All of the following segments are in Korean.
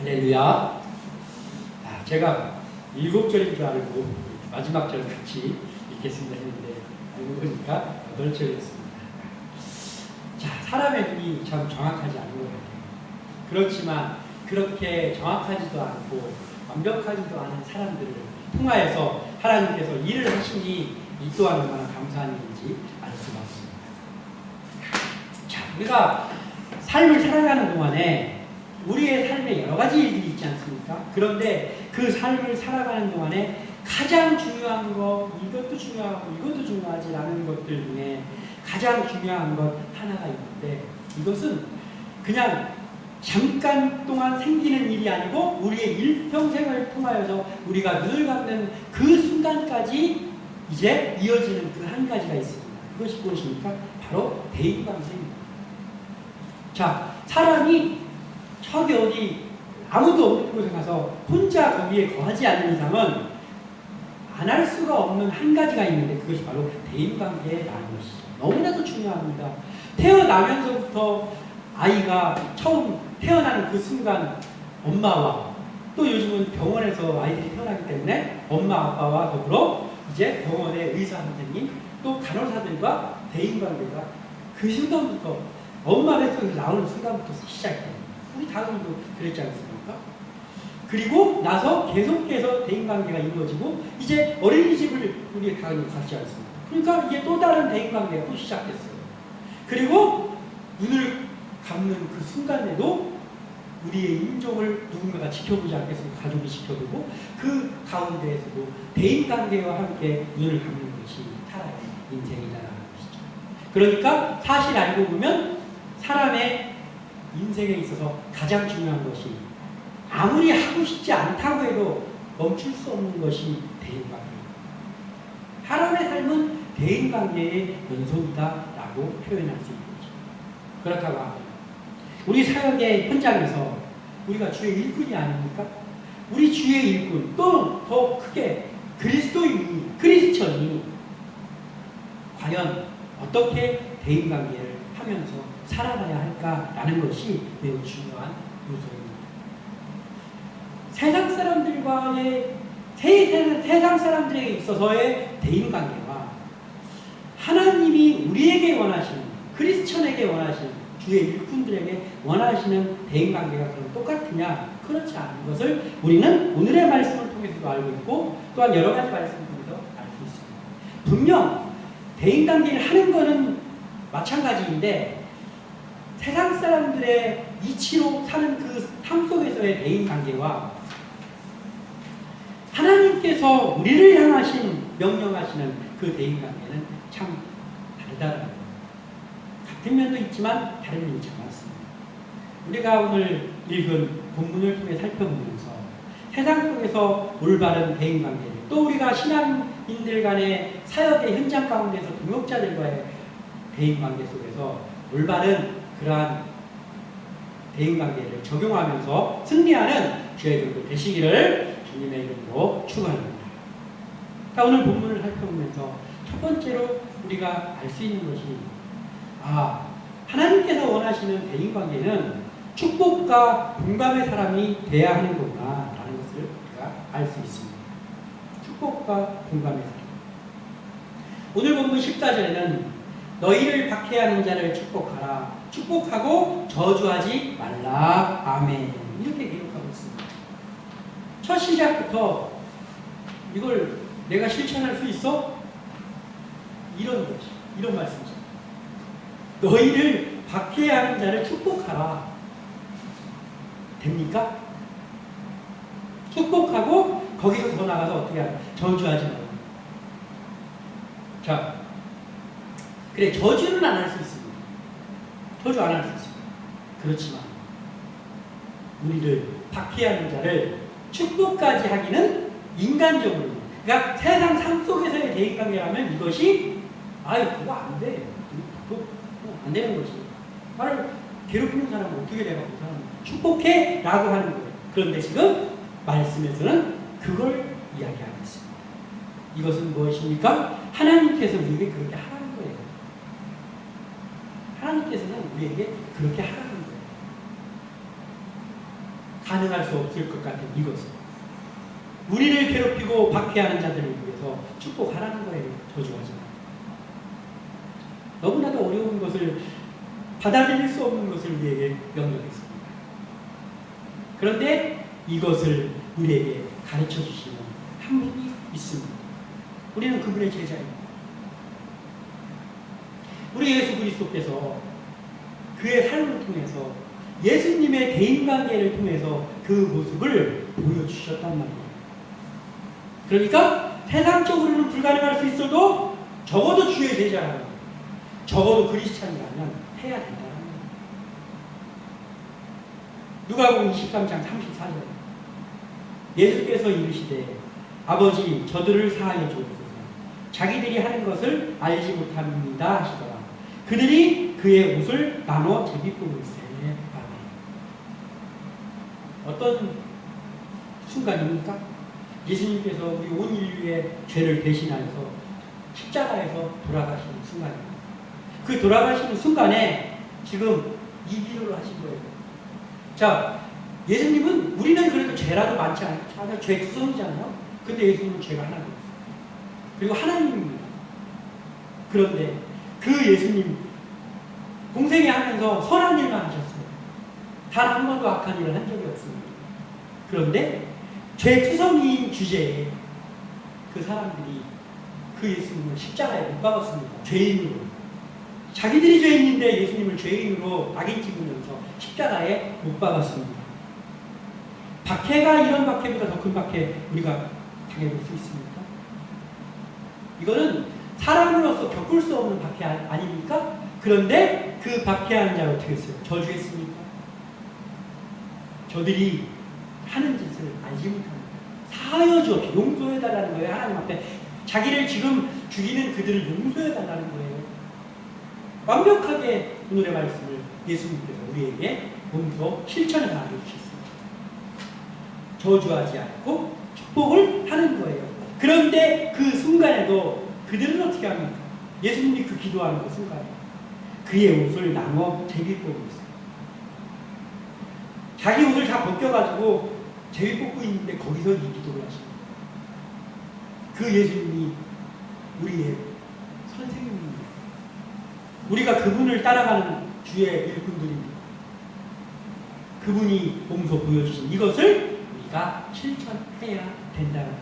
할렐루야. 제가 7절인 줄 알고 마지막 절 같이 읽겠습니다 했는데 알고 보니까 8절이었습니다. 자, 사람의 눈이 참 정확하지 않은 것 같아요. 그렇지만 그렇게 정확하지도 않고 완벽하지도 않은 사람들을 통하여서 하나님께서 일을 하시니 이 또한 얼마나 감사한 일인지 알 수가 없습니다. 자, 우리가 삶을 살아가는 동안에 우리의 삶에 여러 가지 일들이 있지 않습니까? 그런데 그 삶을 살아가는 동안에 가장 중요한 것, 이것도 중요하고 이것도 중요하지라는 것들 중에 가장 중요한 것 하나가 있는데, 이것은 그냥 잠깐 동안 생기는 일이 아니고 우리의 일평생을 통하여서 우리가 눈을 감는 그 순간까지 이제 이어지는 그 한 가지가 있습니다. 그것이 무엇입니까? 바로 대인관계입니다. 자, 사람이 저기 어디 아무도 없는 곳에 가서 혼자 거기에 거하지 않는 이상은 안 할 수가 없는 한 가지가 있는데, 그것이 바로 대인관계라는 것이죠. 너무나도 중요합니다. 태어나면서부터 아이가 처음 태어나는 그 순간 엄마와, 또 요즘은 병원에서 아이들이 태어나기 때문에 엄마 아빠와 더불어 이제 병원의 의사 선생님 또 간호사들과 대인관계가 그 순간부터 엄마 뱃속에서 나오는 순간부터 시작됩니다. 우리 다음도 그랬지 않습니까? 그리고 나서 계속해서 대인관계가 이루어지고 이제 어린이집을 우리 다음에 갔지 않습니까? 그러니까 이게 또 다른 대인관계가 또 시작됐어요. 그리고 눈을 감는 그 순간에도 우리의 인종을 누군가가 지켜보지 않겠습니까? 가족이 지켜보고 그 가운데에서도 대인관계와 함께 눈을 감는 것이 살아의 인생이라는 것이죠. 그러니까 사실 알고 보면 사람의 인생에 있어서 가장 중요한 것이 아무리 하고 싶지 않다고 해도 멈출 수 없는 것이 대인관계입니다. 사람의 삶은 대인관계의 연속이다라고 표현할 수 있는 거죠. 그렇다고 하면 우리 사역의 현장에서 우리가 주의 일꾼이 아닙니까? 우리 주의 일꾼, 또 더 크게 그리스도인이, 크리스천이 과연 어떻게 대인관계를 하면서 살아가야 할까라는 것이 매우 중요한 요소입니다. 세상 사람들과의, 세상 사람들에게 있어서의 대인관계와 하나님이 우리에게 원하시는, 크리스천에게 원하시는, 주의 일꾼들에게 원하시는 대인관계가 그럼 똑같으냐? 그렇지 않은 것을 우리는 오늘의 말씀을 통해서도 알고 있고 또한 여러 가지 말씀을 통해서 알 수 있습니다. 분명 대인관계를 하는 것은 마찬가지인데 세상 사람들의 이치로 사는 그 삶 속에서의 대인관계와 하나님께서 우리를 향하신, 명령하시는 그 대인관계는 참 다르다는 거예요. 같은 면도 있지만 다른 면이 참 많습니다. 우리가 오늘 읽은 본문을 통해 살펴보면서 세상 속에서 올바른 대인관계를, 또 우리가 신앙인들 간의 사역의 현장 가운데서 동역자들과의 대인관계 속에서 올바른 그러한 대인관계를 적용하면서 승리하는 저희들도 되시기를 주님의 이름으로 축원합니다. 자, 오늘 본문을 살펴보면서 첫 번째로 우리가 알 수 있는 것이, 하나님께서 원하시는 대인관계는 축복과 공감의 사람이 돼야 하는 거구나 라는 것을 우리가 알 수 있습니다. 축복과 공감의 사람. 오늘 본문 14절에는 너희를 박해하는 자를 축복하라, 축복하고 저주하지 말라, 아멘, 이렇게 기록하고 있습니다. 첫 시작부터 이걸 내가 실천할 수 있어? 이런 거지, 이런 말씀이죠. 너희를 박해하는 자를 축복하라. 됩니까? 축복하고 거기서 더 나가서 어떻게 하라? 저주하지 말라. 자, 그래, 저주는 안 할 수 있습니다. 저주 안 할 수 있습니다. 그렇지만 우리를 박해하는 자를 축복까지 하기는 인간적으로, 그러니까 세상 삶 속에서의 대인관계라면 이것이 그거 안 돼. 그거 안 되는 거지. 나를 괴롭히는 사람은 어떻게 내가 그 사람을 축복해? 라고 하는 거예요. 그런데 지금 말씀에서는 그걸 이야기하고 있습니다. 이것은 무엇입니까? 하나님께서 우리에게 그렇게 하라는 거예요. 하나님께서는 우리에게 그렇게 하라는 거예요. 반응할 수 없을 것 같은 이것을 우리를 괴롭히고 박해하는 자들을 위해서 축복하라는 거예요. 저주하지 마. 너무나도 어려운 것을 받아들일 수 없는 것을 우리에게 명령했습니다. 그런데 이것을 우리에게 가르쳐 주시는 한 분이 있습니다. 우리는 그분의 제자입니다. 우리 예수 그리스도께서 그의 삶을 통해서 예수님의 대인관계를 통해서 그 모습을 보여주셨단 말이에요. 그러니까 세상적으로는 불가능할 수 있어도 적어도 주의 제자라면, 적어도 그리스찬이라면 해야 된다는 거예요. 누가복음 23장 34절 예수께서 이르시되 아버지 저들을 사하여 주옵소서. 자기들이 하는 것을 알지 못합니다 하시더라. 그들이 그의 옷을 나눠 제비뽑고 있으니 어떤 순간입니까? 예수님께서 우리 온 인류의 죄를 대신하여서 십자가에서 돌아가시는 순간입니다. 그 돌아가시는 순간에 지금 이 기도를 하신 거예요. 자, 예수님은 우리는 그래도 죄라도 많지 않아요. 죄 투성이잖아요. 근데 예수님은 죄가 하나도 없어요. 그리고 하나님입니다. 그런데 그 예수님 공생애 하면서 선한 일만 하셨어요. 단 한 번도 악한 일을 한 적이 없습니다. 그런데 죄투성이인 주제에 그 사람들이 그 예수님을 십자가에 못 박았습니다. 죄인으로. 자기들이 죄인인데 예수님을 죄인으로 낙인 찍으면서 십자가에 못 박았습니다. 박해가 이런 박해보다 더 큰 박해 우리가 당해볼 수 있습니까? 이거는 사람으로서 겪을 수 없는 박해 아닙니까? 그런데 그 박해하는 자가 어떻게 했어요? 저주했습니까? 저들이 하는 짓을 알지 못합니다. 사하여 주옵소서. 용서해달라는 거예요. 하나님 앞에 자기를 지금 죽이는 그들을 용서해달라는 거예요. 완벽하게 오늘의 말씀을 예수님께서 우리에게 몸소 실천해서 알려주셨습니다. 저주하지 않고 축복을 하는 거예요. 그런데 그 순간에도 그들은 어떻게 합니까? 예수님이 그 기도하는 그 순간에 그의 옷을 나눠 제비뽑고 있어요. 자기 옷을 다 벗겨가지고 제비뽑고 있는데 거기서 이 기도를 하십니다. 그 예수님이 우리의 선생님입니다. 우리가 그분을 따라가는 주의 일꾼들입니다. 그분이 몸소 보여주신 이것을 우리가 실천해야 된다는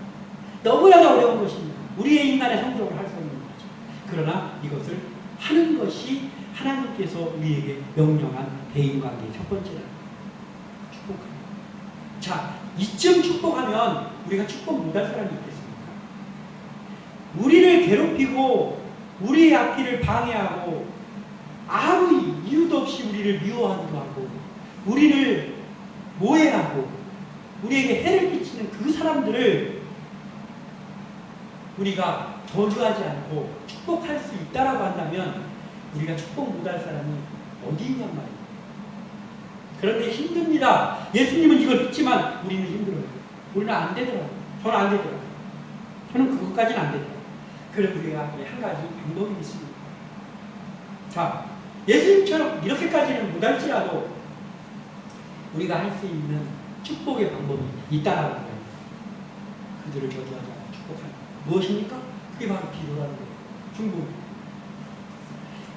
너무나도 어려운 것입니다. 우리의 인간의 성적으로 할 수 없는 거죠. 그러나 이것을 하는 것이 하나님께서 우리에게 명령한 대인관계의 첫 번째라. 축복합니다. 자, 이쯤 축복하면 우리가 축복 못할 사람이 있겠습니까? 우리를 괴롭히고 우리의 앞길을 방해하고 아무 이유도 없이 우리를 미워하기도 하고 우리를 모해하고 우리에게 해를 끼치는 그 사람들을 우리가 저주하지 않고 축복할 수 있다라고 한다면 우리가 축복 못할 사람이 어디 있냔 말이에요. 그런데 힘듭니다. 예수님은 이걸 믿지만 우리는 힘들어요. 우리는 안 되더라고요. 저는 안 되더라고요. 저는 그것까지는 안 되더라고요. 그래서 우리가 한 가지 방법이 있습니다. 자, 예수님처럼 이렇게까지는 못할지라도 우리가 할 수 있는 축복의 방법이 있다라는 거예요. 그들을 저주하지 않고 축복하는 무엇입니까? 그게 바로 기도라는 거예요. 중보.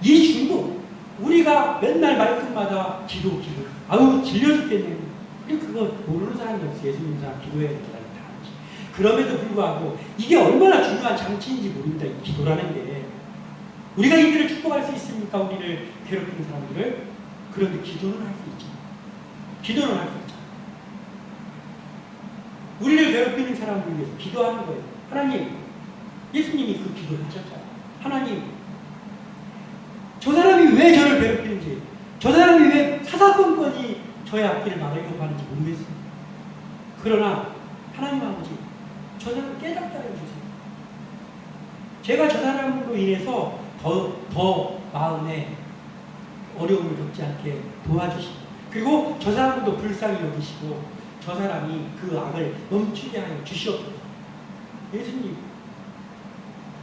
이 중보, 우리가 맨날 말끝마다 기도. 아우 질려 죽겠네. 그거 모르는 사람이 없어. 예수님 사람 기도해야 된다는 다 알지. 그럼에도 불구하고 이게 얼마나 중요한 장치인지 모릅니다. 이 기도라는 게. 우리가 이들을 축복할 수 있습니까? 우리를 괴롭히는 사람들을. 그런데 기도는 할 수 있죠. 기도는 할 수 있죠. 우리를 괴롭히는 사람을 위해서 기도하는 거예요. 하나님, 예수님이 그 기도를 하셨잖아요. 하나님, 저 사람이 왜 저를 괴롭히는지, 저 사람이 왜 사사건건이 저의 앞길을 막으려고 하는지 모르겠습니다. 그러나 하나님 아버지, 저 사람 깨닫게 해주세요. 제가 저 사람으로 인해서 더 마음에 어려움을 겪지 않게 도와주시고, 그리고 저 사람도 불쌍히 여기시고 저 사람이 그 악을 멈추게 하여 주시옵소서. 예수님,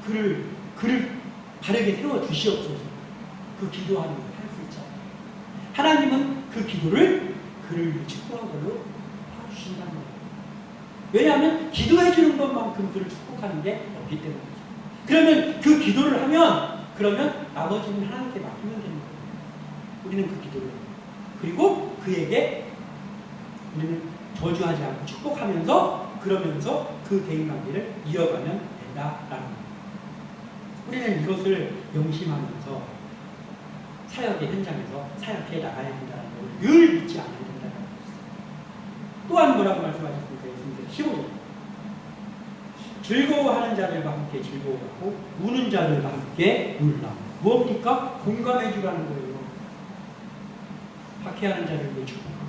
그를 바르게 세워 주시옵소서. 그 기도하는 걸 할 수 있잖아요. 하나님은 그 기도를 그를 축복한 걸로 왜냐하면 기도해 주는 것만큼 그를 축복하는 게 없기 때문이죠. 그러면 그 기도를 하면 그러면 나머지는 하나님께 맡기면 되는 거예요. 우리는 그 기도를 그리고 그에게 우리는 저주하지 않고 축복하면서 그러면서 그 대인관계를 이어가면 된다라는 거예요. 우리는 이것을 명심하면서 사역의 현장에서 사역해 나가야 된다는 걸 늘 잊지 않아야 된다는 거예요. 또한 뭐라고 말씀하셨습니까? 예수님께서 15절 즐거워하는 자들과 함께 즐거워하고 우는 자들과 함께 울라. 무엇입니까? 공감해 주라는 거예요. 박해하는 자들을 축복하고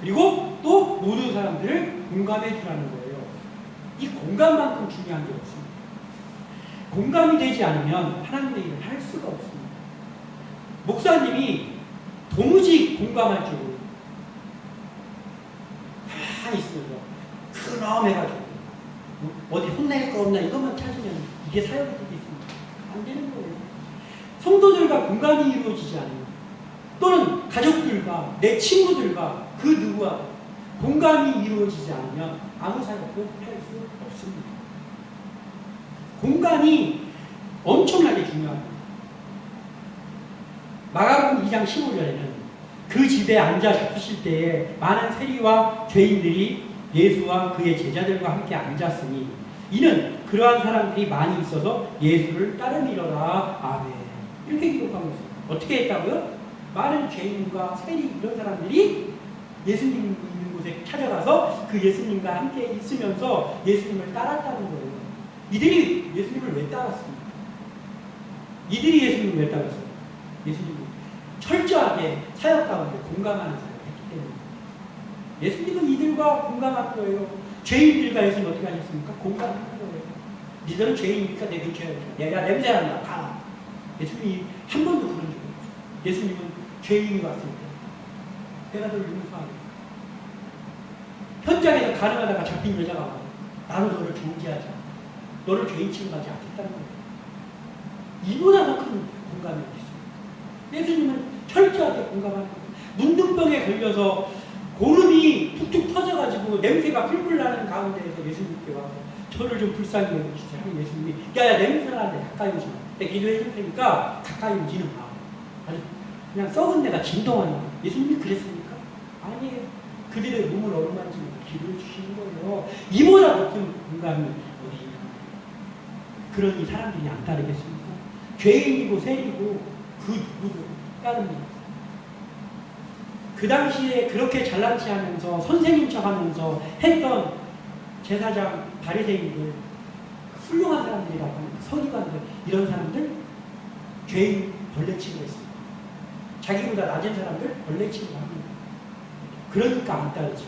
그리고 또 모든 사람들을 공감해 주라는 거예요. 이 공감만큼 중요한 게 없습니다. 공감이 되지 않으면 하나님의 일을 할 수가 없습니다. 목사님이 도무지 공감할 줄 가만히 있으면서 근엄해가지고 어디 혼낼 거 없나 이것만 찾으면 이게 사역이 되겠습니까? 안 되는 거예요. 성도들과 공감이 이루어지지 않으면 또는 가족들과 내 친구들과 그 누구와 공감이 이루어지지 않으면 아무 사역도 할 수 없습니다. 공감이 엄청나게 중요합니다. 마가복음 2장 15절에는 그 집에 앉아 싶으실 때에 많은 세리와 죄인들이 예수와 그의 제자들과 함께 앉았으니 이는 그러한 사람들이 많이 있어서 예수를 따르미러라. 아멘. 이렇게 기록하고 있어요. 어떻게 했다고요? 많은 죄인과 세리 이런 사람들이 예수님 있는 곳에 찾아가서 그 예수님과 함께 있으면서 예수님을 따랐다는 거예요. 이들이 예수님을 왜 따랐습니까? 이들이 예수님을 왜 따랐어요? 예수님을 철저하게 사역 가운데 공감하는 사역을 했기 때문에 예수님은 이들과 공감할 거예요. 죄인들과 예수님 어떻게 하셨습니까? 공감하는 거예요. 니들은 죄인이니까 내 근처에 오지 마. 내가 냄새난다. 가. 예수님이 한 번도 그런 적이 없어요. 예수님은 죄인이 왔을 때 내가 너를 용서하게. 현장에서 가늠하다가 잡힌 여자가 와요. 나는 너를 정죄하지 않아. 너를 죄인 취급하지 않겠다는 거예요. 이보다 더 큰 공감이 어디 있습니까? 예수님은 철저하게 공감하는 거예요. 문둥병에 걸려서 고름이 툭툭 터져가지고 냄새가 풀풀 나는 가운데에서 예수님께 와서 저를 좀 불쌍히 여겨주세요. 예수님이 야야 냄새 나는데 가까이 오지 마. 내가 기도해 줄 테니까 가까이 오지는 마. 아니 그냥 썩은 내가 진동하는 거예요. 예수님이 그랬습니까? 아니에요. 그들의 몸을 어루만지면서 기도해 주시는 거예요. 이보다 높은 공감이 어디 있나. 그러니 사람들이 안 따르겠습니까? 죄인이고 세리고 그 누구도 따릅니다. 그 당시에 그렇게 잘난치 하면서 선생님 척하면서 했던 제사장 바리새인들 훌륭한 사람들이라고 하는 서기관들 이런 사람들 죄인 벌레치고 했습니다. 자기보다 낮은 사람들 벌레치고 합니다. 그러니까 안 따르죠.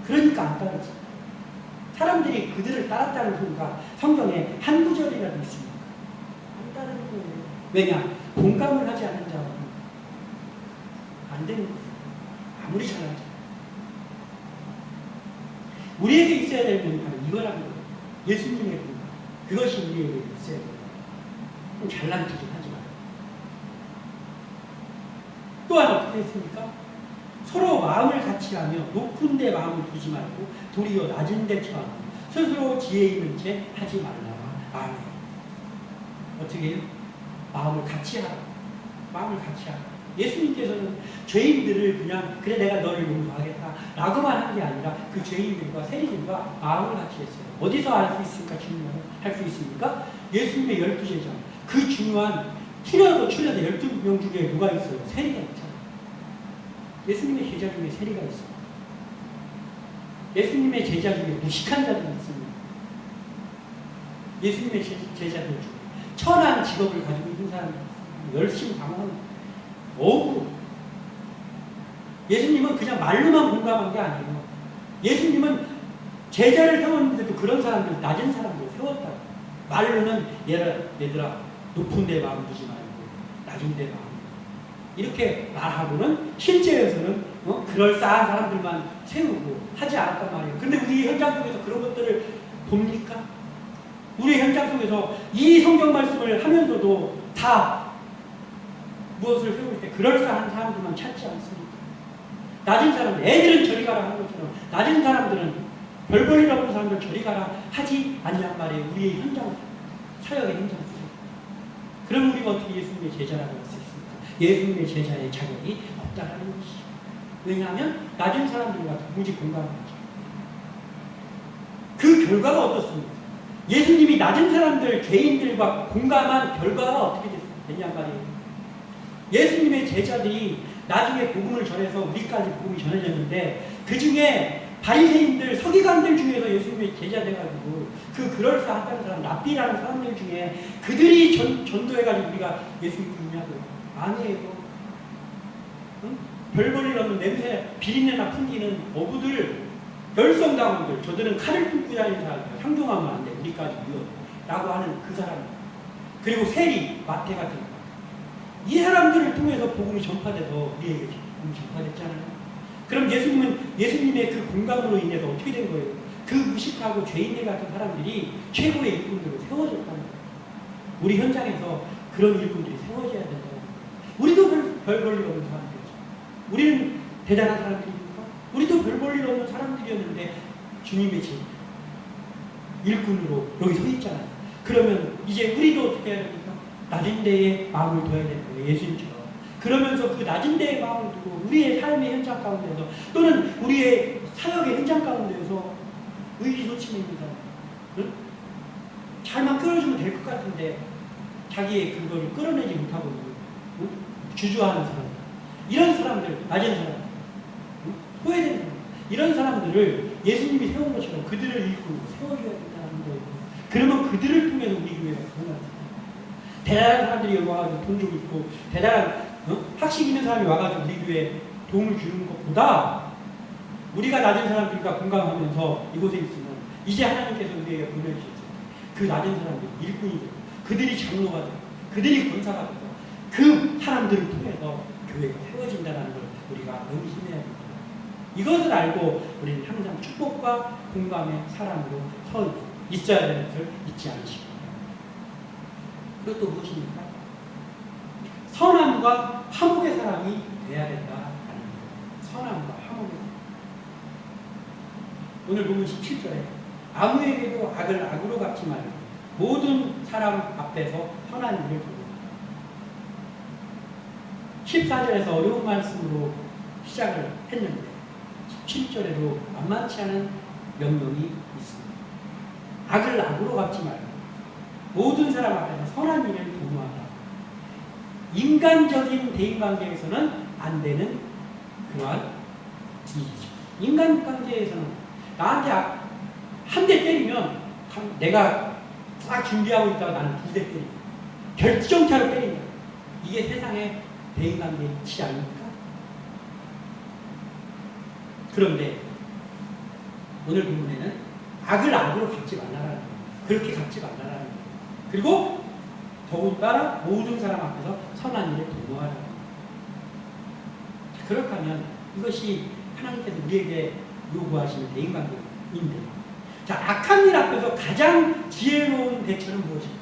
그러니까 안 따르죠. 사람들이 그들을 따랐다는 소리가 성경에 한 구절이라도 있습니다. 안 따르는 거예요. 왜냐? 공감을 하지 않는 자는 안 되는 거예요. 아무리 잘하지. 우리에게 있어야 될 공감은 이거라는 거예요. 예수님의 공감. 그것이 우리에게 있어야 돼요. 좀 잘난 척 좀 하지 마요. 또한 어떻게 했습니까? 서로 마음을 같이 하며 높은 데 마음을 두지 말고 도리어 낮은 데 처하고 스스로 지혜 있는 채 하지 말라. 아멘. 어떻게 해요? 마음을 같이 하라. 마음을 같이 하라. 예수님께서는 죄인들을 그냥 그래 내가 너를 용서하겠다 라고만 한 게 아니라 그 죄인들과 세리들과 마음을 같이 했어요. 어디서 알 수 있습니까? 질문을 할 수 있습니까? 예수님의 12제자 그 중요한 추려서 12명 중에 누가 있어요? 세리가 있잖아요. 예수님의 제자 중에 세리가 있어요. 예수님의 제자 중에 무식한 자들이 있습니다. 예수님의 제자들 중에 천한 직업을 가지고 있는 사람이 열심히 방황하는 어우. 예수님은 그냥 말로만 공감한 게 아니에요. 예수님은 제자를 세웠는데도 그런 사람들, 낮은 사람들 세웠다. 말로는 얘들아 높은 데 마음 두지 말고 낮은 데 마음. 이렇게 말하고는 실제에서는 그럴싸한 사람들만 세우고 하지 않았단 말이에요. 근데 우리 현장 속에서 그런 것들을 봅니까? 우리 현장 속에서 이 성경 말씀을 하면서도 다 무엇을 세울 때 그럴싸한 사람들만 찾지 않습니까? 낮은 사람들, 애들은 저리 가라 하는 것처럼 낮은 사람들은 별 볼일 없는 사람들 저리 가라 하지 않냔 말이에요. 우리의 현장, 사역의 현장 속에. 그럼 우리가 어떻게 예수님의 제자라고 할 수 있습니까? 예수님의 제자의 자격이 없다라는 것이죠. 왜냐하면 낮은 사람들과 도무지 공감을 하죠. 그 결과가 어떻습니까? 예수님이 낮은 사람들, 개인들과 공감한 결과가 어떻게 됐냐 말이에요. 예수님의 제자들이 나중에 복음을 전해서 우리까지 복음이 전해졌는데 그 중에 바리새인들, 서기관들 중에서 예수님의 제자 돼가지고 그 그럴싸한 사람, 랍비라는 사람들 중에 그들이 전도해가지고 우리가 예수님 믿냐고요? 아니에요. 응? 별 볼일 없는 냄새, 비린내나 풍기는 어부들, 열성당원들, 저들은 칼을 품고 다니는 사람, 향종하면 안 돼, 우리까지 위협 라고 하는 그 사람, 그리고 세리, 마태 같은 거. 이 사람들을 통해서 복음이 전파돼서 우리에게 복음이 전파됐잖아요. 그럼 예수님의 그 공감으로 인해서 어떻게 된 거예요? 그 무식하고 죄인들 같은 사람들이 최고의 일꾼들로 세워졌다는 거예요. 우리 현장에서 그런 일꾼들이 세워져야 된다는 거예요. 우리도 별 볼일 없는 사람들이죠. 우리는 대단한 사람들입니까? 우리도 별 볼일 없는 사람들이었는데 주님의 제 일꾼으로 여기 서 있잖아요. 그러면 이제 우리도 어떻게 해야 됩니까? 낮은 데에 마음을 둬야 되는 거예요. 예수님처럼. 그러면서 그 낮은 데에 마음을 두고 우리의 삶의 현장 가운데서 또는 우리의 사역의 현장 가운데서 의기소침해 있는 사람, 응? 잘만 끌어주면 될 것 같은데 자기의 그거를 끌어내지 못하고 응? 주저하는 사람, 이런 사람들, 낮은 사람, 응? 후회되는 사람, 이런 사람들을 예수님이 세운 것처럼 그들을 일꾼으로 세워줘야 된다는 거예요. 그러면 그들을 통해서 우리 교회가 변화를 대단한 사람들이 여기 와가지고 돈 좀 있고 대단한 학식 있는 사람이 와가지고 우리 교회에 도움을 주는 것보다 우리가 낮은 사람들과 공감하면서 이곳에 있으면 이제 하나님께서 우리에게 보내주셨어요. 그 낮은 사람들, 일꾼이 되고 그들이 장로가 되고 그들이 권사가 되고 그 사람들을 통해서 교회가 세워진다는 걸 우리가 명심해야 됩니다. 이것을 알고 우리는 항상 축복과 공감의 사람으로 서 있어야 되는 것을 잊지 않으시고, 그것도 무엇입니까? 선함과 화목의 사람이 돼야 된다는 거예요. 선함과 화목의 사람. 오늘 보면 17절에 아무에게도 악을 악으로 갚지 말고 모든 사람 앞에서 선한 일을 보고, 14절에서 어려운 말씀으로 시작을 했는데 17절에도 만만치 않은 명령이 있습니다. 악을 악으로 갚지 말고 모든 사람 앞에서 선한 일을 도모하라. 인간적인 대인관계에서는 안 되는 그러한 일이죠. 인간관계에서는 나한테 한 대 때리면 내가 딱 준비하고 있다가 나는 2대 때린다. 결정차로 때린다. 이게 세상의 대인관계의 이치 아닙니까? 그런데 오늘 본문에는 악을 악으로 갚지 말라라는 거예요. 그렇게 갚지 말라라는 거예요. 그리고 더군다나 모든 사람 앞에서 선한 일을 도모하라는 거예요. 그렇다면 이것이 하나님께서 우리에게 요구하시는 대인관계인데, 자, 악한 일 앞에서 가장 지혜로운 대처는 무엇일까?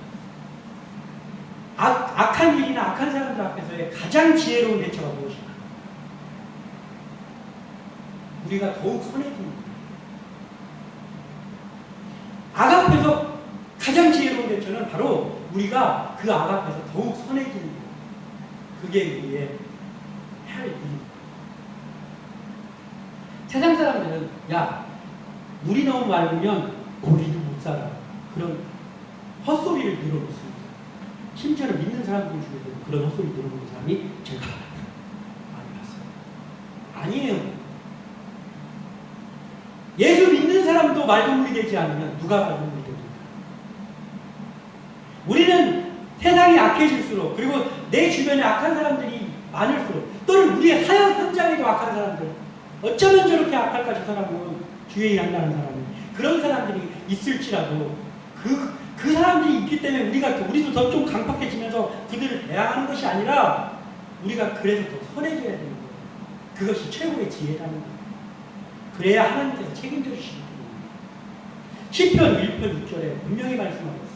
악한 일이나 악한 사람들 앞에서의 가장 지혜로운 대처가 무엇일까? 우리가 더욱 선해지는 거예요. 악 앞에서 가장 지혜로운 대처는 바로 우리가 그 악 앞에서 더욱 선해지는 거예요. 그게 우리의 해야 일입니다. 세상 사람들은 야, 물이 너무 맑으면 고기도 못 살아. 그런 헛소리를 들어놓습니다. 심지어는 믿는 사람들 중에서 그런 헛소리 들어보는 사람이 제가 많이 봤어요. 아니에요. 예수 믿는 사람도 맑은 물이 되지 않으면 누가 맑은 물이 됩니까? 우리는 세상이 악해질수록, 그리고 내 주변에 악한 사람들이 많을수록, 또는 우리의 사역 현장에도 악한 사람들, 어쩌면 저렇게 악할까 저 사람은, 주의 일한다는 사람은, 그런 사람들이 있을지라도 그 사람들이 있기 때문에 우리도 더 좀 강팍해지면서 그들을 대항하는 것이 아니라 우리가 그래서 더 선해져야 되는 거예요. 그것이 최고의 지혜라는 거예요. 그래야 하나님께서 책임져 주시는 거예요. 시편 1편 6절에 분명히 말씀하고 있습니다.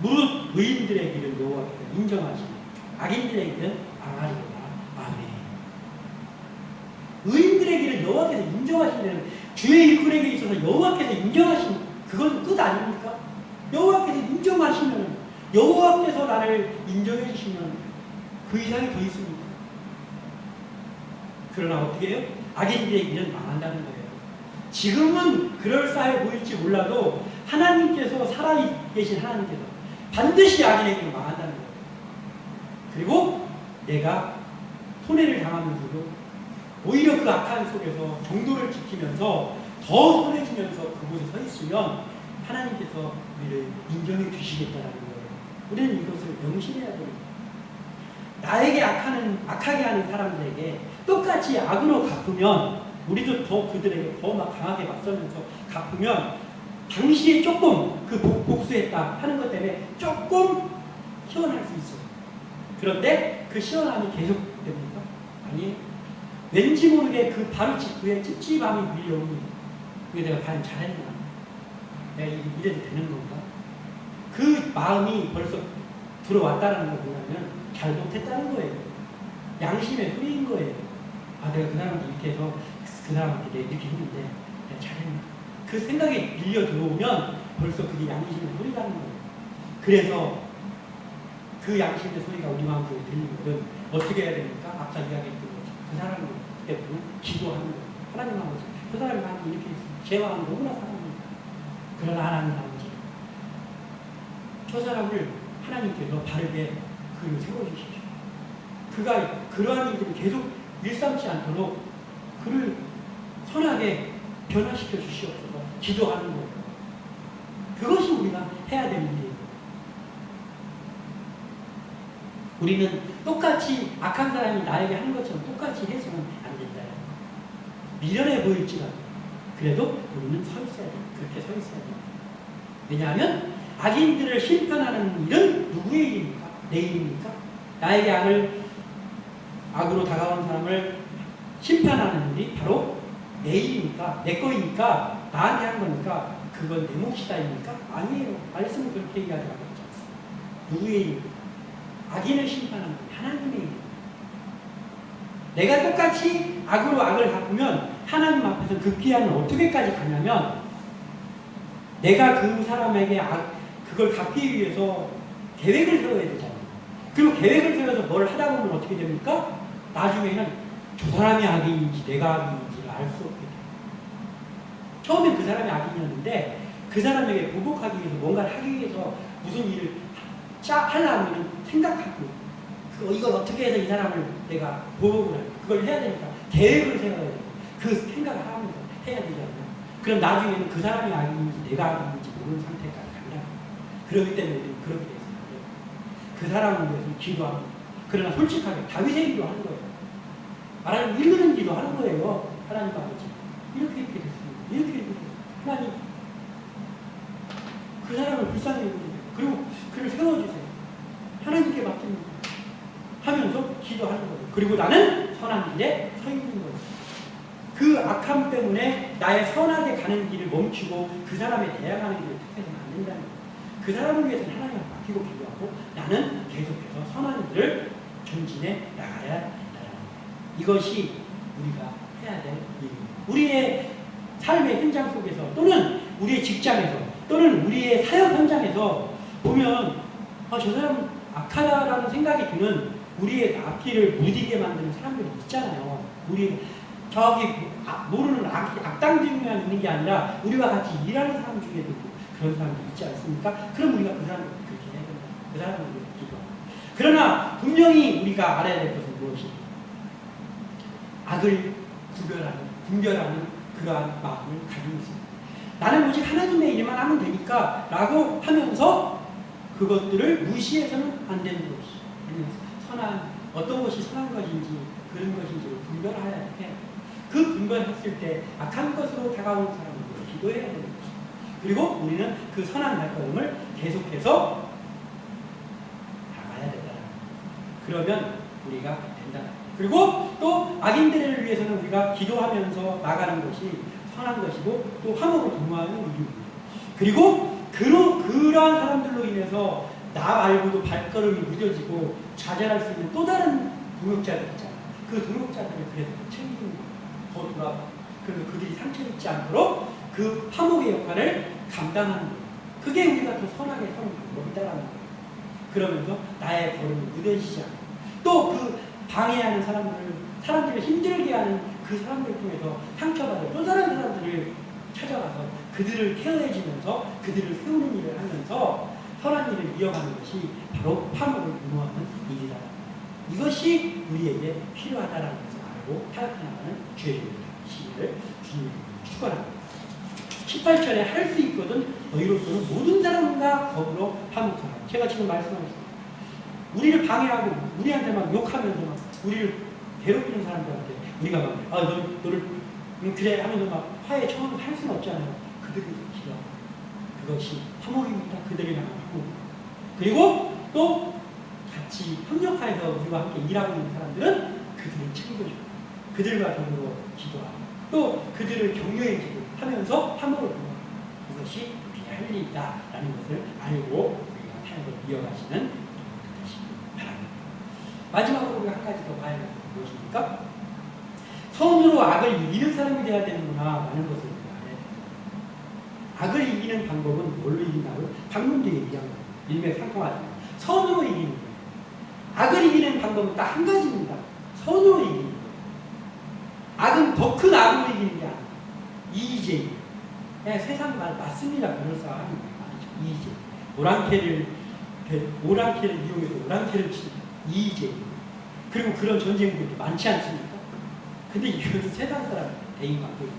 무릇 의인들의 길을 여호와께서 인정하시고 악인들의 길은 망하리로다. 아멘. 의인들의 길을 여호와께서 인정하신다는, 주의 일꾼에게 있어서 여호와께서 인정하신 그건 끝 아닙니까? 여호와께서 인정하시면 여호와께서 나를 인정해 주시면 그 이상이 더 있습니까? 그러나 어떻게 해요? 악인들의 일은 망한다는 거예요. 지금은 그럴싸해 보일지 몰라도 하나님께서 살아계신 하나님께서 반드시 악인의 일은 망한다는 거예요. 그리고 내가 손해를 당하면서도 오히려 그 악한 속에서 정도를 지키면서 더 손해지면서 그곳에 서 있으면 하나님께서 우리를 인정해 주시겠다는 거예요. 우리는 이것을 명심해야 됩니다. 나에게 악하게 하는 사람들에게 똑같이 악으로 갚으면 우리도 더 그들에게 더 막 강하게 맞서면서 갚으면 당시에 조금 그 복수했다 하는 것 때문에 조금 시원할 수 있어요. 그런데 그 시원함이 계속됩니까? 아니에요. 왠지 모르게 그 바로 직후에 찝찝함이 밀려옵니다. 이게 내가 과연 잘했나? 내가 이래도 되는 건가? 그 마음이 벌써 들어왔다는 걸 보면 잘못했다는 거예요. 양심의 소리인 거예요. 아, 내가 그 사람한테 이렇게 해서 그 사람한테 내가 이렇게 했는데 내가 잘했나? 그 생각이 밀려 들어오면 벌써 그게 양심의 소리라는 거예요. 그래서 그 양심의 소리가 우리 마음속에 들리거든 어떻게 해야 됩니까? 아까 이야기했던 거죠. 그 사람을 때문에 기도하는 거예요. 하나님 아버지, 그 사람이 나한테 이렇게 했어요. 제 마음 너무나 사랑합니다. 그러나 하나님 아버지, 저 사람을 하나님께서 바르게 그를 세워주십시오. 그가 그러한 일들을 계속 일삼지 않도록 그를 선하게 변화시켜 주시옵소서. 기도하는 거예요. 그것이 우리가 해야 되는 일이에요. 우리는 똑같이 악한 사람이 나에게 한 것처럼 똑같이 해서는 안 된다. 미련해 보일지라도 그래도 우리는 서 있어야 돼요. 그렇게 서 있어야 돼요. 왜냐하면 악인들을 심판하는 일은 누구의 일입니까? 내 일입니까? 나에게 악으로 다가오는 사람을 심판하는 일이 바로 내 일이니까, 내 거이니까, 나한테 한 거니까 그건 내 몫이다입니까? 아니에요. 말씀은 그렇게 이야기하고 있지 않습니다. 누구의 일입니까? 악인을 심판하는 하나님의 일입니다. 내가 똑같이 악으로 악을 갚으면 하나님 앞에서 그 기한을 어떻게까지 가냐면 내가 그 사람에게 그걸 갚기 위해서 계획을 세워야 되잖아요. 그리고 계획을 세워서 뭘 하다 보면 어떻게 됩니까? 나중에는 저 사람이 악인인지 내가 악인인지를 알 수 없게 돼요. 처음엔 그 사람이 악인이었는데 그 사람에게 보복하기 위해서 뭔가를 하기 위해서 무슨 일을 하려면 생각하고 이걸 어떻게 해서 이 사람을 내가 보복을 할까? 그걸 해야 되니까 계획을 세워야 돼요. 그 생각을 하면서 해야 되잖아요. 그럼 나중에는 그 사람이 악인인지 내가 악인인지 모르는 상태까지 간다. 그렇기 때문에 우리는 그렇게 해서 그 사람을 위해서 기도하고 그러나 솔직하게 다윗의 기도 하는 거예요. 말하자면 읽는 기도 하는 거예요. 하나님 아버지 이렇게 됐습니다. 이렇게 됐습니다. 하나님 그 사람을 불쌍히 여겨주세요. 그리고 그를 세워주세요. 하나님께 맡깁니다. 하면서 기도하는 거예요. 그리고 나는 선한 길에 서 있는 거예요. 그 악함 때문에 나의 선하게 가는 길을 멈추고 그 사람에 대항하는 길을 택해서는 안 된다는 거예요. 그 사람을 위해서는 하나님을 맡기고 기도하고 나는 계속해서 선한 길을 전진해 나가야 된다는 거예요. 이것이 우리가 해야 될 일입니다. 우리의 삶의 현장 속에서 또는 우리의 직장에서 또는 우리의 사역 현장에서 보면 저 사람 악하다라는 생각이 드는 우리의 앞길을 무디게 만드는 사람들이 있잖아요. 우리 저기 모르는 악당들만 있는 게 아니라 우리와 같이 일하는 사람 중에도 그런 사람들이 있지 않습니까? 그럼 우리가 그 사람을 그렇게 해야 된다. 그 사람을 위해 기도하고. 그러나 분명히 우리가 알아야 될 것은 무엇이? 악을 분별하는 그러한 마음을 가지고 있습니다. 나는 오직 하나님의 일만 하면 되니까 라고 하면서 그것들을 무시해서는 안 되는 것이 선한 어떤 것이 선한 것인지 그런 것인지를 분별해야 해요. 그 분별했을 때 악한 것으로 다가오는 사람을 기도해야 되는 것입니다. 그리고 우리는 그 선한 발걸음을 계속해서 나가야 된다. 그러면 우리가 된다. 그리고 또 악인들을 위해서는 우리가 기도하면서 나가는 것이 선한 것이고 또 함으로 동무하는 일입니다. 그리고 그러한 사람들로 인해서 나 말고도 발걸음이 무뎌지고 좌절할 수 있는 또 다른 동역자들 있잖아요. 그 동역자들을 그래서 챙기는 더 돌아가. 그리고 그들이 상처입지 않도록 그 화목의 역할을 감당하는 거예요. 그게 우리가 더 선하게 사는 방법이다라는 거예요. 그러면서 나의 걸음이 무뎌지지 않고 또 그 방해하는 사람들을 힘들게 하는 그 사람들 통해서 상처받은 또 다른 사람들을 찾아가서 그들을 케어해주면서 그들을 세우는 일을 하면서 선한 일을 이어가는 것이 바로 화목을 유무하는 일이다. 이것이 우리에게 필요하다라는 것을 알고 타협해나가는 주의 시기를 주님이 축원합니다. 18절에 할 수 있거든 너희로서는 모든 사람과 더불어 화목하라. 제가 지금 말씀하셨습니다. 우리를 방해하고 우리한테 막 욕하면서 막 우리를 괴롭히는 사람들한테 우리가 막 너를 그래 하면서 막 화해 청하면서 할 수는 없잖아요. 그들을 기도하고 그것이 화목입니다. 그들을 향한 화목. 그리고 또 같이 협력하여서 우리와 함께 일하고 있는 사람들은 그들을 챙겨주고 그들과 더불어 기도하고 또 그들을 격려해주고 하면서 화목을 보는 이것이 우리의 할 일이다라는 것을 알고 우리가 타협을 이어가시는 것이 바랍니다. 마지막으로 우리가 한 가지 더 봐야 할 것은 무엇입니까? 선으로 악을 이기는 사람이 되어야 되는구나 라는 것을 우리가 알아야 돼요. 악을 이기는 방법은 뭘로 이긴다고요? 방금 뒤에 얘기한 거예요. 일맥상통하죠. 선으로 이기는 거예요. 악을 이기는 방법은 딱 한 가지입니다. 선으로 이기는 거예요. 악은 더 큰 악으로 이기는 게 아니에요. 이의제의. 네, 세상 말 맞습니다. 그럴싸한 말이죠. 이의제의. 오랑캐를 이용해서 오랑캐를 치는 이의제의. 그리고 그런 전쟁들도 많지 않습니까? 근데 이것은 세상 사람 대입받고 있다.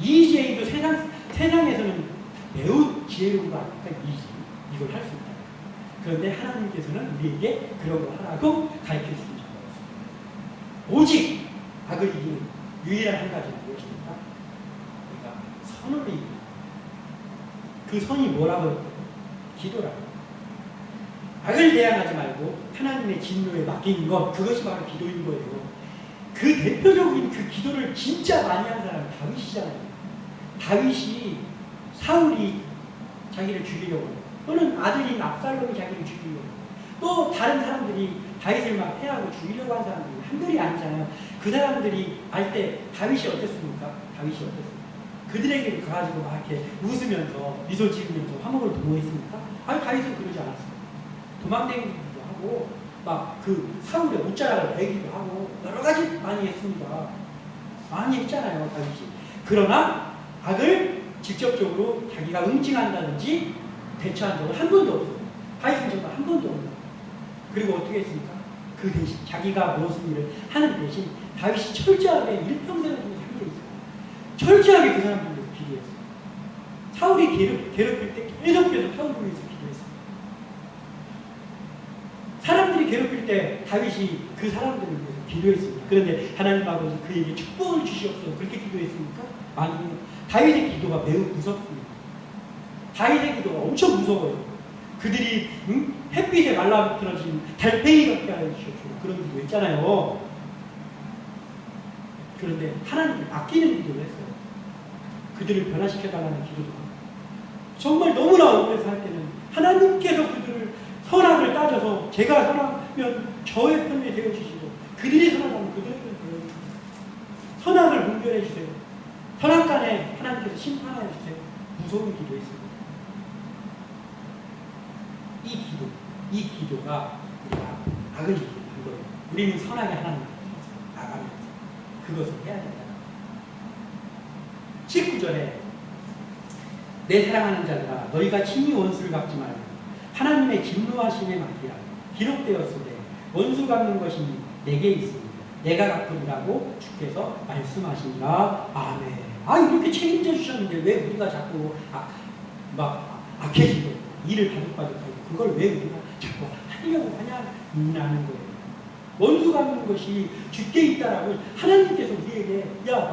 이의제의도 세상에서는 매우 지혜로운 거 아닙니까? 이의제의. 이걸 할 수 있다. 그런데 하나님께서는 우리에게 그런 걸 하라고 가르쳐 주신 적이 없습니다. 오직 악을 이기는 유일한 한 가지는 무엇입니까? 우리가 선을 이기는 그 선이 뭐라고 했어요? 기도라고. 악을 대항하지 말고 하나님의 진노에 맡기는 것, 그것이 바로 기도인 거예요. 그 대표적인 그 기도를 진짜 많이 한 사람은 다윗이잖아요. 다윗이 사울이 자기를 죽이려고 또는 아들인 압살롬이 자기를 죽이려고 또 다른 사람들이 다윗을 막 해하고 죽이려고 한 사람들이 한둘이 아니잖아요. 그 사람들이 알 때 다윗이 어땠습니까? 다윗이 어땠습니까? 그들에게 가가지고 막 이렇게 웃으면서 미소 지으면서 화목을 도모했습니까? 아니 다윗은 그러지 않았어요. 도망다니기도 하고 막 그 사울의 옷자락을 베기도 하고 여러 가지 많이 했습니다. 많이 했잖아요 다윗이. 그러나 악을 직접적으로 자기가 응징한다든지 대처한 적은 한 번도 없어요. 다윗은 정말 한 번도 없어요. 그리고 어떻게 했습니까? 그 대신 자기가 무슨 일을 하는 대신 다윗이 철저하게 일평생을 통해 살게 있어요. 철저하게 그 사람들을 위해서 기도했어요. 사울이 괴롭힐 때 계속해서 사울을 위해서 기도했어요. 사람들이 괴롭힐 때 다윗이 그 사람들을 위해서 기도했습니다. 그런데 하나님 아버지 그에게 축복을 주시옵소서 그렇게 기도했습니까? 아니요. 다윗의 기도가 매우 무섭습니다. 다윗의 기도가 엄청 무서워요. 그들이 햇빛에 말라비틀어진 달팽이 같게 하여 주시옵소서 그런 기도 했잖아요. 그런데 하나님께 맡기는 기도를 했어요. 그들을 변화시켜달라는 기도도 정말 너무나 억울해서 할 때는 하나님께서 그들을 선악을 따져서 제가 선하면 저의 편에 되어주시고 그들이 선하다면 그들의 편에 되어주시고 선악을 분별해 주세요. 선악간에 하나님께서 심판하여 주세요. 무서운 기도했습니다. 이 기도가 우리가 악을 이기는 방법이에요. 우리는 선하게 하나님 앞에 나가면서 그것을 해야 된다. 19절에 내 사랑하는 자들아 너희가 친히 원수를 갚지 말고 하나님의 진노하심에 맡기라. 기록되었으되 원수 갚는 것이 내게 있습니다. 내가 갚으리라고 주께서 말씀하시니라. 아멘. 이렇게 책임져 주셨는데 왜 우리가 자꾸 악해지고 일을 바득바득하고 그걸 왜 우리가 자꾸 하려고 하냐라는 거예요. 원수 갚는 것이 주께 있다라고 하나님께서 우리에게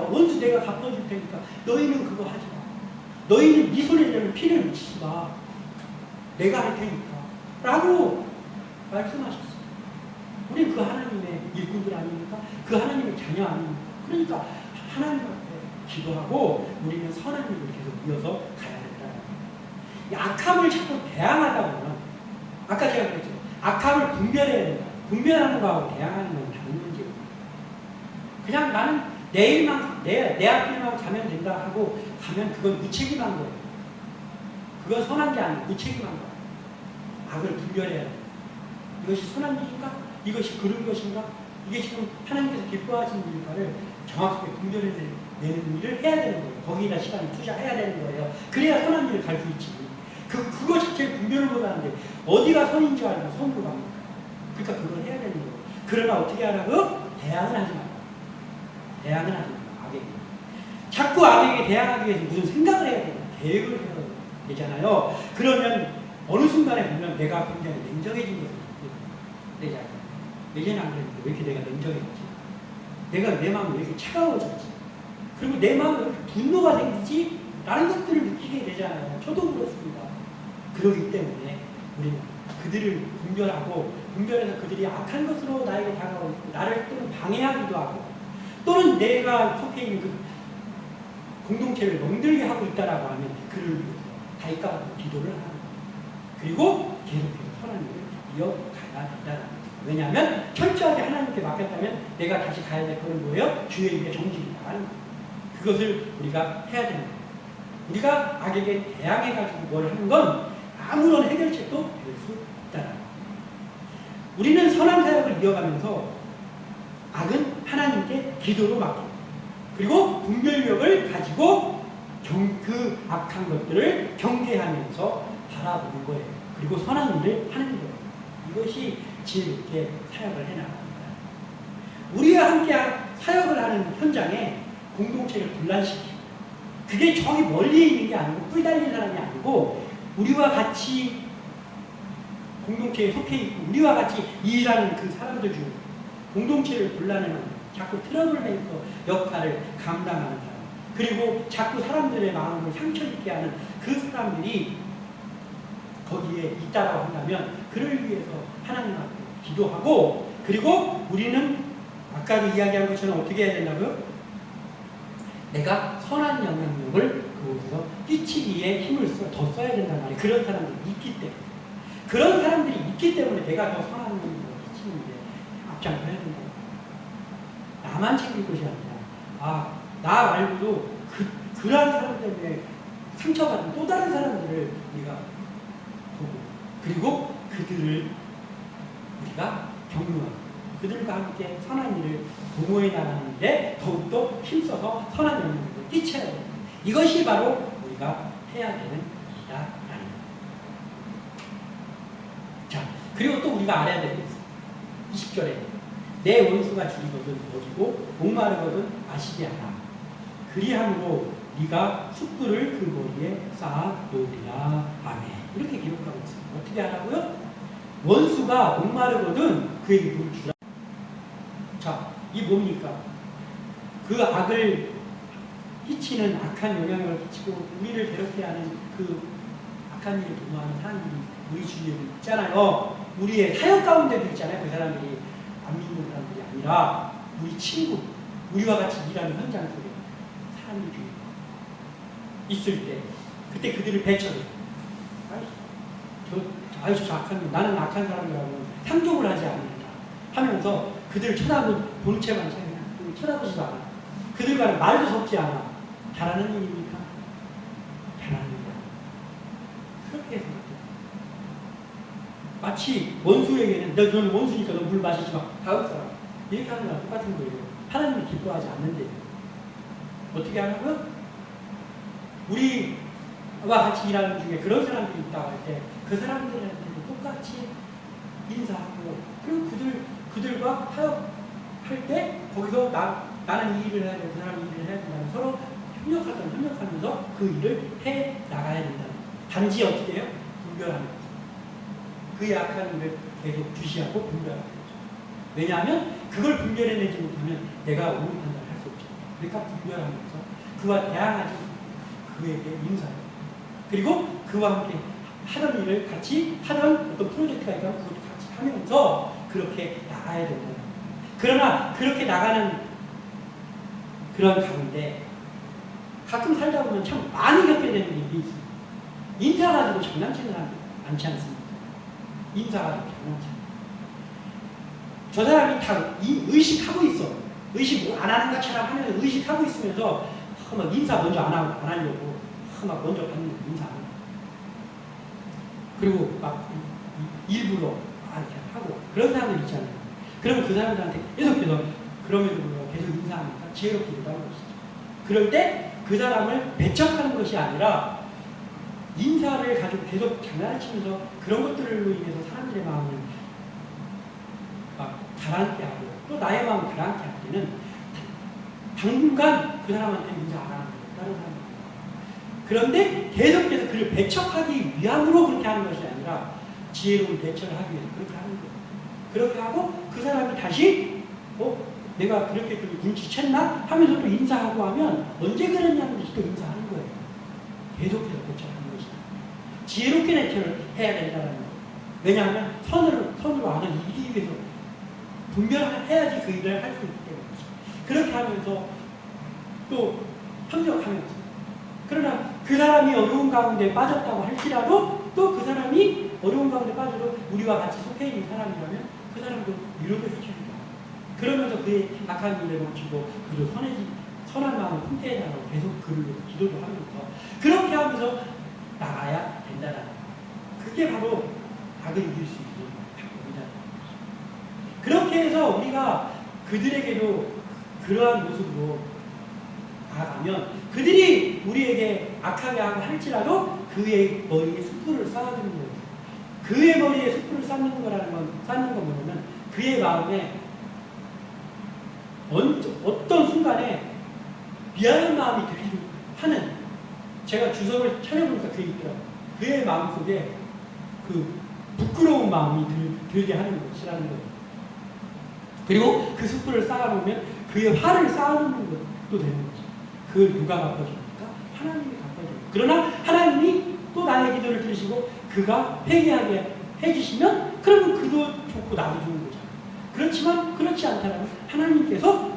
원수 내가 갚아줄 테니까 너희는 그거 하지 마. 너희는 네 손에는 피를 묻히지 마. 내가 할 테니까 라고 말씀하셨어요. 우리 그 하나님의 일꾼들 아닙니까? 그 하나님의 자녀 아닙니까? 그러니까 하나님 앞에 기도하고 우리는 선한 일을 계속 이어서 가야 된다는 거예요. 악함을 자꾸 대항하다 보면 아까 제가 그랬죠. 악함을 분별해야 된다. 분별하는 거하고 대항하는 건 다른 문제예요. 그냥 나는 내 일만 내 앞길만 가면 된다 하고 가면 그건 무책임한 거예요. 그건 선한 게 아니고 무책임한 거예요. 악을 분별해야 돼요. 이것이 선한 일인가? 이것이 그른 것인가? 이게 지금 하나님께서 기뻐하시는 일인가를 정확하게 분별해내는 일을 해야 되는 거예요. 거기다 시간을 투자해야 되는 거예요. 그래야 선한 일을 갈 수 있지. 그거 자체를 분별을 못하는데 어디가 선인지 알고 선으로 갑니까? 그러니까 그걸 해야 되는 거예요. 그러나 어떻게 하라고? 대항은 하지 말고. 대항은 하지 말고. 악에게. 자꾸 악에게 대항하기 위해서 무슨 생각을 해야 되나? 계획을 해야 되잖아요. 그러면 어느 순간에 보면 내가 굉장히 냉정해진 것을 느껴요. 예전에 안 그랬는데 왜 이렇게 내가 냉정해졌지? 내 마음이 왜 이렇게 차가워졌지? 그리고 내 마음에 왜 이렇게 분노가 생기지? 라는 것들을 느끼게 되잖아요. 저도 그렇습니다. 그렇기 때문에 우리는 그들을 분별해서 그들이 악한 것으로 나에게 다가오고 나를 또는 방해하기도 하고 또는 내가 속해 있는 그 공동체를 멍들게 하고 있다라고 하면 그를 위해서 다윗과 기도를 하는 거예요. 그리고 계속해서 선한 일을 이어가야 된다는 거예요. 왜냐하면 철저하게 하나님께 맡겼다면 내가 다시 가야 될 것은 뭐예요? 주의 일에 정직이 나가는 거예요. 그것을 우리가 해야 됩니다. 우리가 악에게 대항해가지고 뭘 하는 건 아무런 해결책도 될 수 없다는 거예요. 우리는 선한 사역을 이어가면서 악은 하나님께 기도로 맡깁니다. 그리고 분별력을 가지고 그 악한 것들을 경계하면서 바라보는 거예요. 그리고 선한 일을 하는 거예요. 이것이 지혜롭게 사역을 해나갑니다. 우리와 함께 사역을 하는 현장에 공동체를 분란시키고 그게 저기 멀리 있는 게 아니고 뿔 달린 사람이 아니고 우리와 같이 공동체에 속해 있고 우리와 같이 일하는 그 사람들 중 공동체를 분란해놓는 자꾸 트러블 메이커 역할을 감당하는 사람 그리고 자꾸 사람들의 마음을 상처 입게 하는 그 사람들이 거기에 있다라고 한다면 그를 위해서 하나님 앞에 기도하고 그리고 우리는 아까도 이야기한 것처럼 어떻게 해야 된다고요? 내가 선한 영향력을 그곳에서 끼치기에 힘을 더 써야 된단 말이에요. 그런 사람들이 있기 때문에. 그런 사람들이 있기 때문에 내가 더 선한 영향력을 끼치는데 앞장서야 된다. 나만 챙길 것이 아니라 나 말고도 그러한 사람 때문에 상처받은 또 다른 사람들을 우리가 보고 그리고 그들을 우리가 격려하고 그들과 함께 선한 일을 공모해 나가는데 더욱더 힘써서 선한 영향력을 끼쳐야 됩니다. 이것이 바로 우리가 해야 되는 일이다라는 겁니다. 자, 그리고 또 우리가 알아야 될 게 있어요. 20절에 내 원수가 줄이거든 먹이고 목마르거든 마시게 하라. 그리함으로 네가 숯불을 그 머리에 쌓아 놓으리라. 아멘. 이렇게 기록하고 있습니다. 어떻게 하라고요? 원수가 목마르거든 그에게 물 주라. 자, 이 뭡니까? 그 악을 끼치는 악한 영향을 끼치고 우리를 괴롭게 하는 그 악한 일을 도모하는 사람들이 우리 주위에 있잖아요. 우리의 사역 가운데도 있잖아요. 그 사람들이 안 믿는 사람들이 아니라 우리 친구, 우리와 같이 일하는 현장 속에 사람들이 있을 때 그때 그들을 배척해. 저 악한 놈, 나는 악한 사람이라고 상종을 하지 않는다 하면서 그들을 보는 채만 그냥 쳐다보지도 않아. 그들과는 말도 섞지 않아. 잘하는 일입니까? 잘하는 일이야. 그렇게 해서 마치 원수에게는 너는 원수니까 너 물 마시지 마. 다음 사람. 이렇게 하는 거랑 똑같은 거예요. 하나님이 기뻐하지 않는데 어떻게 하냐고요? 우리와 같이 일하는 중에 그런 사람들이 있다고 할 때 그 사람들한테 똑같이 인사하고 그리고 그들과 타협할 때 거기서 나는 이 일을 해야 되고 그 사람이 이 일을 해야 된다면 서로 협력하면서 그 일을 해 나가야 된다. 단지 어떻게 해요? 분별하는 거죠. 그 약한 일을 계속 주시하고 분별하는 거죠. 왜냐하면 그걸 분별해내지 못하면 내가 옳은 판단을 할 수 없죠. 그러니까 분별하면서 그와 대항하지 그에게 인사해요. 그리고 그와 함께 하던 일을 같이 하던 어떤 프로젝트가 있다면 그것도 같이 하면서 그렇게 나가야 된다. 그러나 그렇게 나가는 그런 가운데 가끔 살다 보면 참 많이 겪게 되는 일이 있습니다. 인사 가지고 장난치는 사람이 많지 않습니까? 인사 가지고 장난치는. 저 사람이 다 의식하고 있어. 의식 안 하는 것처럼 하면서 의식하고 있으면서 막 인사 먼저 안 하려고 막 먼저 받는 인사 안 하고 그리고 막 일부러 이렇게 하고 그런 사람들 있잖아요. 그러면 그 사람들한테 계속해서 그럼에도 불구하고 계속 인사하니까 지혜롭게 하는 것이죠. 그럴 때 그 사람을 배척하는 것이 아니라 인사를 가지고 계속 장난을 치면서 그런 것들로 인해서 사람들의 마음을 막 가라앉게 하고 또 나의 마음을 가라앉게 할 때는 당분간 그 사람한테 인사 안 하는 거예요. 다른 사람한테. 그런데 계속해서 그를 배척하기 위함으로 그렇게 하는 것이 아니라 지혜로운 대처를 하기 위해서 그렇게 하는 거예요. 그렇게 하고 그 사람이 다시 내가 그렇게 좀 눈치챘나? 하면서 또 인사하고 하면 언제 그랬냐는 듯이 또 인사하는 거예요. 계속해서 대처하는 것이죠. 지혜롭게 대처를 해야 된다는 거예요. 왜냐하면 선으로 악을 이기기 위해서 분별해야지 그 일을 할 수 있기 때문이죠. 그렇게 하면서 또 협력하면서 그러나 그 사람이 어려운 가운데 빠졌다고 할지라도 또 그 사람이 어려운 가운데 빠져도 우리와 같이 속해 있는 사람이라면 그 사람도 위로도 해줍니다. 그러면서 그의 악한 일을 멈추고 그로 선한 마음을 품게 해달라고 계속 그를 기도도 하면서 그렇게 하면서 나가야 된다는 거예요. 그게 바로 악을 이길 수 있는 방법이다. 그렇게 해서 우리가 그들에게도 그러한 모습으로 나아가면 그들이 우리에게 악하게 하고 할지라도 그의 머리에 숯불을 쌓아주는 거예요. 그의 머리에 숯불을 쌓는 건 뭐냐면 그의 마음에 어떤 순간에 미안한 마음이 들기도 하는 제가 주석을 찾아보니까 그게 있더라고요. 그의 마음속에 그 부끄러운 마음이 들게 하는 것이라는 거예요. 그리고 그 숯불을 쌓아놓으면 그의 화를 쌓아놓는 것도 되는 거죠. 그걸 누가 갚아줍니까? 하나님이 갚아줍니다. 그러나 하나님이 또 나의 기도를 들으시고 그가 회개하게 해주시면 그러면 그도 좋고 나도 좋은 거잖아요. 그렇지만 그렇지 않다면 하나님께서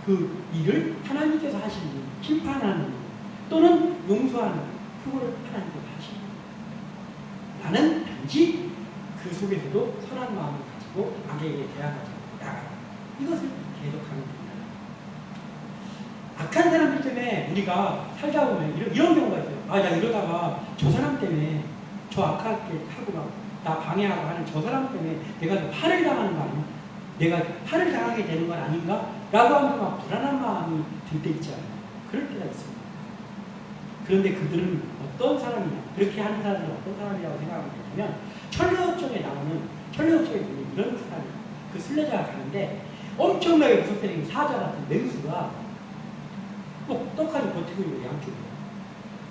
그 일을 하나님께서 하시는 일, 심판하는 일, 또는 용서하는 그거를 하나님께서 하시는 일. 나는 단지 그 속에서도 선한 마음을 가지고 악에게 대항하지 나가라. 이것을 계속하는 겁니다. 악한 사람들 때문에 우리가 살다 보면 이런 경우가 있어요. 나 이러다가 저 사람 때문에 저 악하게 하고 막 나 방해하고 하는 저 사람 때문에 내가 화를 당하는 거 아니야? 내가 화를 당하게 되는 건 아닌가? 라고 하면서 막 불안한 마음이 들 때 있잖아요. 그럴 때가 있습니다. 그런데 그들은 어떤 사람이냐? 그렇게 하는 사람들은 어떤 사람이라고 생각하면 되냐면 천류역정에 나오는 천류역정에 보면 이런 사람이에요. 그 순례자가 가는데 엄청나게 무섭게 생긴 사자 같은 맹수가 똑똑하게 버티고 있는 양쪽으로.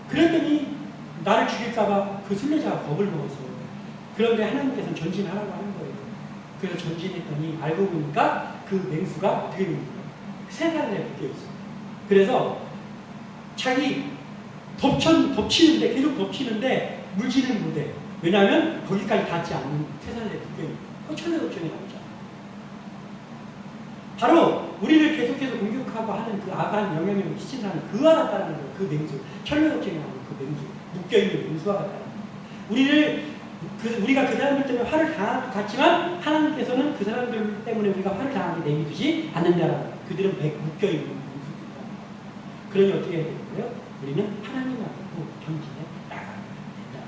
그랬더니 나를 죽일까봐 그 순례자가 겁을 먹었어. 그런데 하나님께서는 전진하라고 하는 거예요. 그래서 전진했더니 알고 보니까 그 맹수가 어떻게 됩니까? 세 살에 묶여있어요. 그래서 자기 덮치는데 계속 덮치는데 물지는 못해. 왜냐하면 거기까지 닿지 않는 세 살에 묶여있는 그 천내역정이 나오잖아요. 바로 우리를 계속해서 공격하고 하는 그 악한 영향력을 끼친 사람은 그와 같다는 거예요. 그 맹수. 천내역정이 나오는 그 맹수. 묶여있는 맹수와 같다는 거예요. 우리가 그 사람들 때문에 화를 당할 것 같지만 하나님께서는 그 사람들 때문에 우리가 화를 당하게 내비두지 않는다라는 거예요. 그들은 묶여있는 맹수입니다. 그러니 어떻게 해야 되고요? 우리는 하나님 앞으로 전진해 나가야 된다.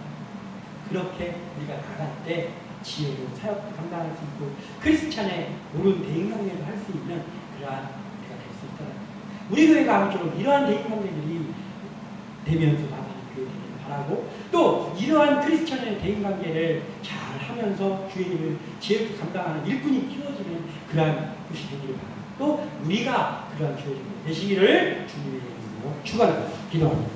그렇게 우리가 나갈 때 지혜로 사역을 감당할 수 있고 크리스찬의 옳은 대인관계를 할 수 있는 그러한 우리가 될 수 있다는 거예요. 우리 교회가 아무쪼록 이러한 대인관계들이 되면서 나가는 교회들을 바라고 또 이러한 크리스찬의 대인관계를 잘 하면서 교회를 지혜롭게 감당하는 일꾼이 키워지는 그러한 곳이 되기를 바랍니다. 또 우리가 그러한 교회가 되시기를 주님의 이름으로 축원합니다. 기도합니다.